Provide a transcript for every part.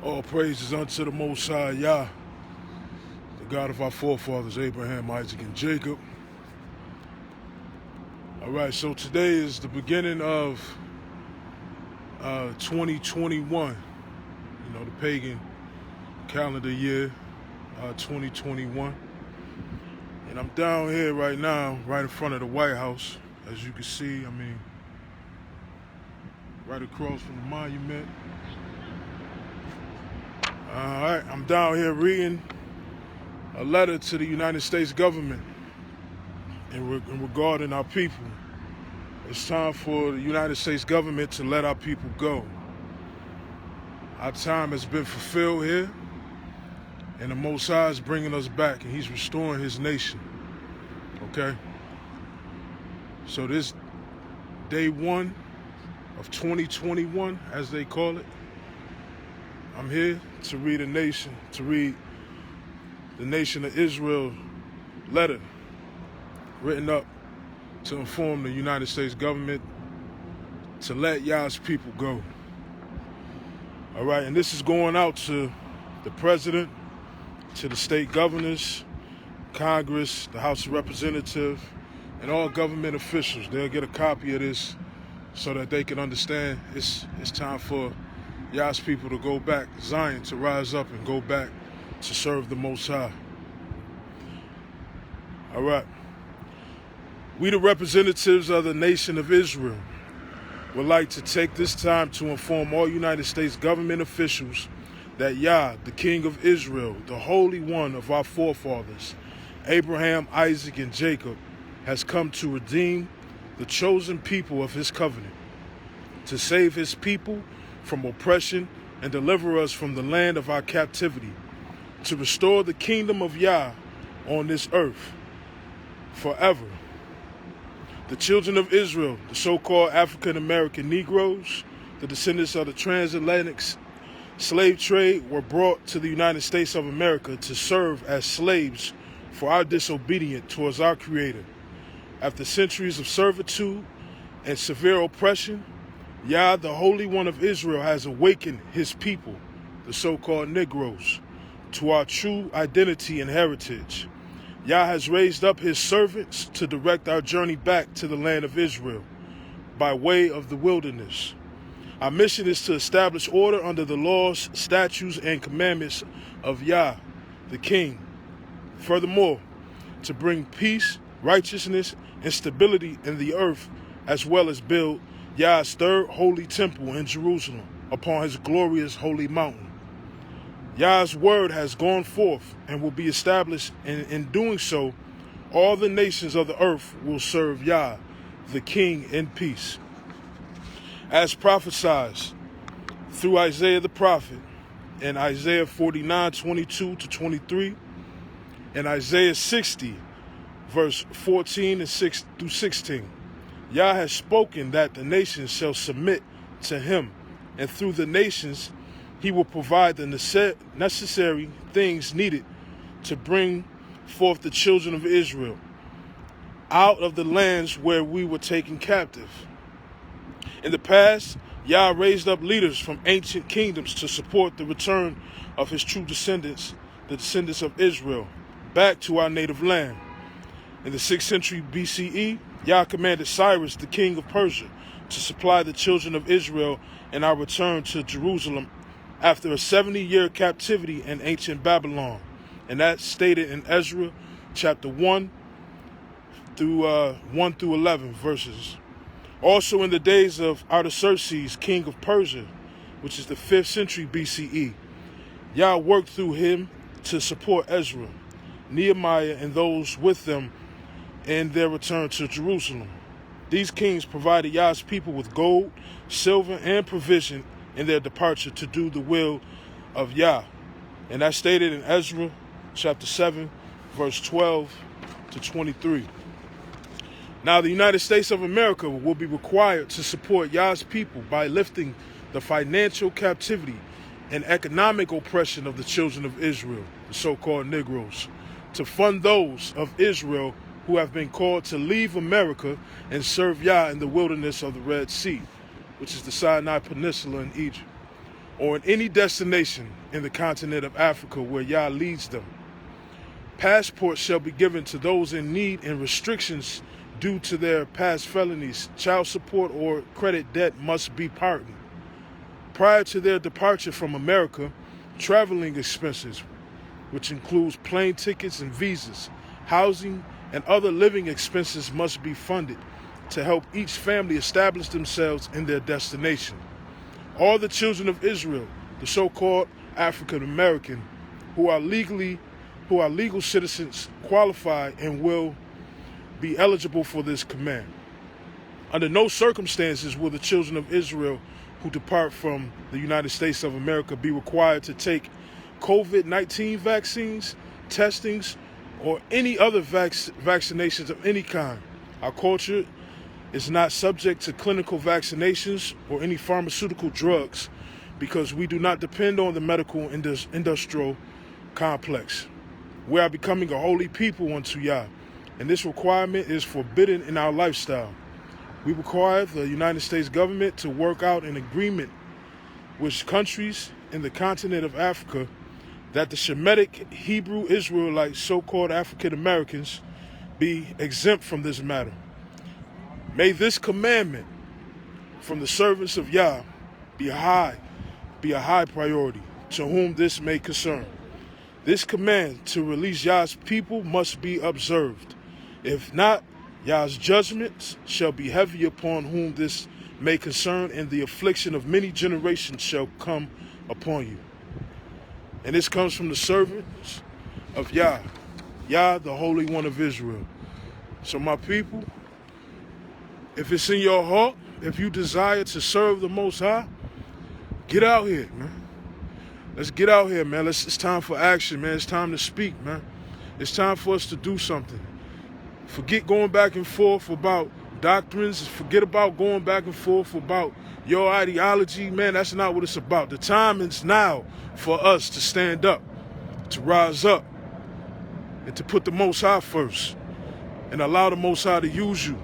All praises unto the Most High Yah, the God of our forefathers, Abraham, Isaac, and Jacob. All right, so today is the beginning of 2021, the pagan calendar year, 2021. And I'm down here right now, right in front of the White House. As you can see, right across from the monument. All right, I'm down here reading a letter to the United States government regarding our people. It's time for the United States government to let our people go. Our time has been fulfilled here, and the Most High is bringing us back, and He's restoring His nation. Okay? So this day one of 2021, as they call it, I'm here to read the Nation of Israel letter written up to inform the United States government to let Yah's people go. All right, and this is going out to the president, to the state governors, Congress, the House of Representatives, and all government officials. They'll get a copy of this so that they can understand it's time for Yah's people to go back, Zion to rise up and go back to serve the Most High. All right. We, the representatives of the Nation of Israel, would like to take this time to inform all United States government officials that Yah, the King of Israel, the Holy One of our forefathers, Abraham, Isaac, and Jacob, has come to redeem the chosen people of His covenant, to save His people from oppression and deliver us from the land of our captivity, to restore the kingdom of Yah on this earth forever. The children of Israel, the so-called African American Negros, the descendants of the Transatlantic Slave Trade, were brought to the United States of America to serve as slaves for our disobedience towards our Creator. After centuries of servitude and severe oppression, Yah, the Holy One of Israel, has awakened His people, the so-called Negroes, to our true identity and heritage. Yah has raised up His servants to direct our journey back to the land of Israel by way of the wilderness. Our mission is to establish order under the laws, statutes, and commandments of Yah, the King. Furthermore, to bring peace, righteousness, and stability in the earth, as well as build Yah's third holy temple in Jerusalem upon His glorious holy mountain. Yah's word has gone forth and will be established, and in doing so, all the nations of the earth will serve Yah, the King, in peace. As prophesied through Isaiah the prophet in Isaiah 49:22-23, and Isaiah 60, verse 14 and 6 through 16, Yah has spoken that the nations shall submit to Him, and through the nations He will provide the necessary things needed to bring forth the children of Israel out of the lands where we were taken captive. In the past, Yah raised up leaders from ancient kingdoms to support the return of His true descendants, the descendants of Israel, back to our native land. In the 6th century BCE, Yah commanded Cyrus, the king of Persia, to supply the children of Israel in our return to Jerusalem after a 70-year captivity in ancient Babylon. And that's stated in Ezra chapter 1 through 11 verses. Also in the days of Artaxerxes, king of Persia, which is the 5th century BCE, Yah worked through him to support Ezra, Nehemiah, and those with them in their return to Jerusalem. These kings provided Yah's people with gold, silver, and provision in their departure to do the will of Yah. And that's stated in Ezra chapter 7, verse 12 to 23. Now the United States of America will be required to support Yah's people by lifting the financial captivity and economic oppression of the children of Israel, the so-called Negroes, to fund those of Israel who have been called to leave America and serve Yah in the wilderness of the Red Sea, which is the Sinai Peninsula in Egypt. or in any destination in the continent of Africa where Yah leads them. Passports shall be given to those in need, and restrictions due to their past felonies, child support, or credit debt must be pardoned. Prior to their departure from America, traveling expenses, which includes plane tickets and visas, housing, and other living expenses must be funded to help each family establish themselves in their destination. All the children of Israel, the so-called African American, who are legal citizens, qualify and will be eligible for this command. Under no circumstances will the children of Israel who depart from the United States of America be required to take COVID-19 vaccines, testings, or any other vaccinations of any kind. Our culture is not subject to clinical vaccinations or any pharmaceutical drugs because we do not depend on the medical industrial complex. We are becoming a holy people unto Yah, and this requirement is forbidden in our lifestyle. We require the United States government to work out an agreement with countries in the continent of Africa that the Shemitic Hebrew Israelites, so-called African Americans, be exempt from this matter. May this commandment from the servants of Yah be a high priority to whom this may concern. This command to release Yah's people must be observed. If not, Yah's judgments shall be heavy upon whom this may concern, and the affliction of many generations shall come upon you. And this comes from the servants of Yah, Yah, the Holy One of Israel. So my people, if it's in your heart, if you desire to serve the Most High, get out here, man. Let's get out here, man. It's time for action, man. It's time to speak, man. It's time for us to do something. Forget going back and forth about doctrines. Forget about going back and forth about your ideology, man. That's not what it's about. The time is now for us to stand up, to rise up, and to put the Most High first, and allow the Most High to use you.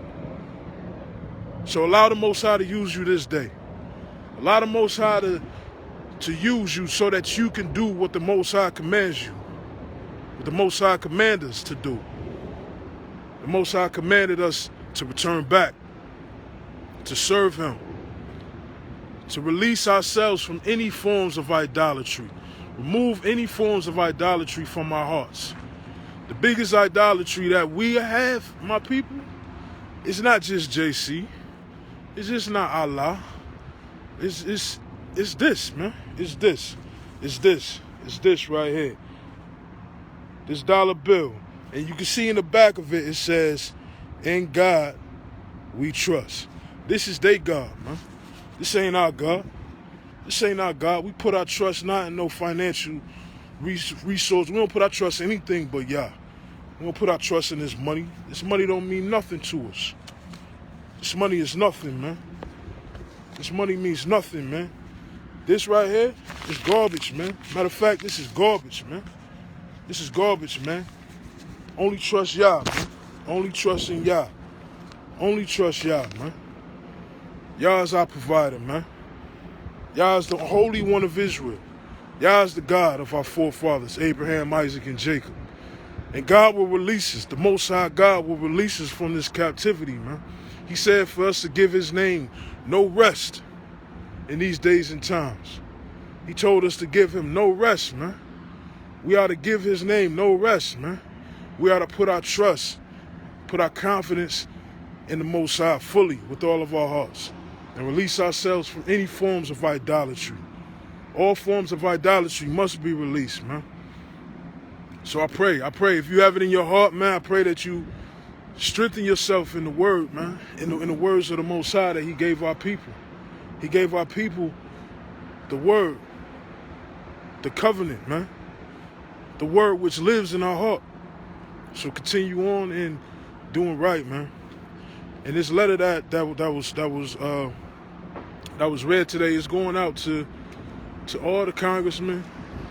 So allow the Most High to use you this day. Allow the Most High to use you so that you can do what the Most High commands you, what the Most High commanded us to do. The Most High commanded us to return back, to serve Him, to release ourselves from any forms of idolatry, remove any forms of idolatry from our hearts. The biggest idolatry that we have, my people, is not just JC, it's just not Allah, it's this, man. It's this right here. This dollar bill. And you can see in the back of it, it says, "In God we trust." This is their God, man. This ain't our God. This ain't our God. We put our trust not in no financial resource. We don't put our trust in anything but Yah. We don't put our trust in this money. This money don't mean nothing to us. This money is nothing, man. This money means nothing, man. This right here is garbage, man. Matter of fact, this is garbage, man. This is garbage, man. Only trust Yah, man. Only trust in Yah. Only trust Yah, man. Yah is our provider, man. Yah is the Holy One of Israel. Yah is the God of our forefathers, Abraham, Isaac, and Jacob. And God will release us. The Most High God will release us from this captivity, man. He said for us to give His name no rest in these days and times. He told us to give Him no rest, man. We ought to give His name no rest, man. We ought to put our trust, put our confidence in the Most High fully with all of our hearts and release ourselves from any forms of idolatry. All forms of idolatry must be released, man. So I pray if you have it in your heart, man, I pray that you strengthen yourself in the word, man, in the words of the Most High that He gave our people. He gave our people the word, the covenant, man, the word which lives in our heart. So continue on in doing right, man. And this letter that was read today is going out to all the congressmen.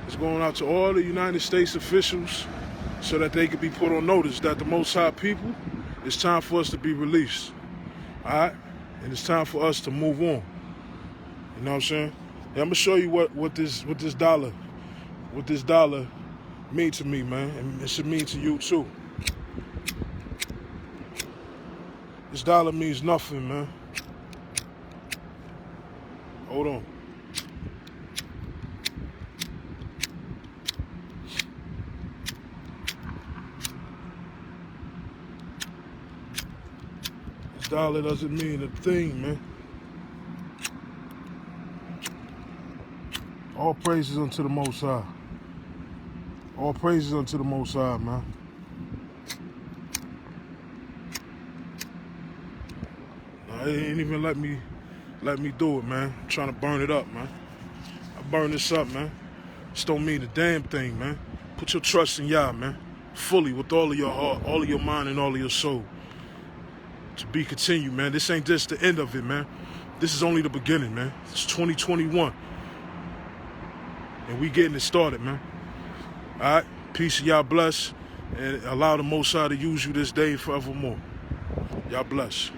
It's going out to all the United States officials so that they could be put on notice that the Most High people, it's time for us to be released. All right? And it's time for us to move on. You know what I'm saying? Yeah, I'm gonna show you what this dollar mean to me, man, and it should mean to you too. This dollar means nothing, man. Hold on. This dollar doesn't mean a thing, man. All praises unto the Most High. All praises unto the Most High, man. It ain't even let me do it, man. I'm trying to burn it up, man. I burn this up, man. This don't mean a damn thing, man. Put your trust in Yah, man. Fully, with all of your heart, all of your mind, and all of your soul. To be continued, man. This ain't just the end of it, man. This is only the beginning, man. It's 2021. And we getting it started, man. All right? Peace, Yah bless. And allow the Most High to use you this day and forevermore. Yah bless.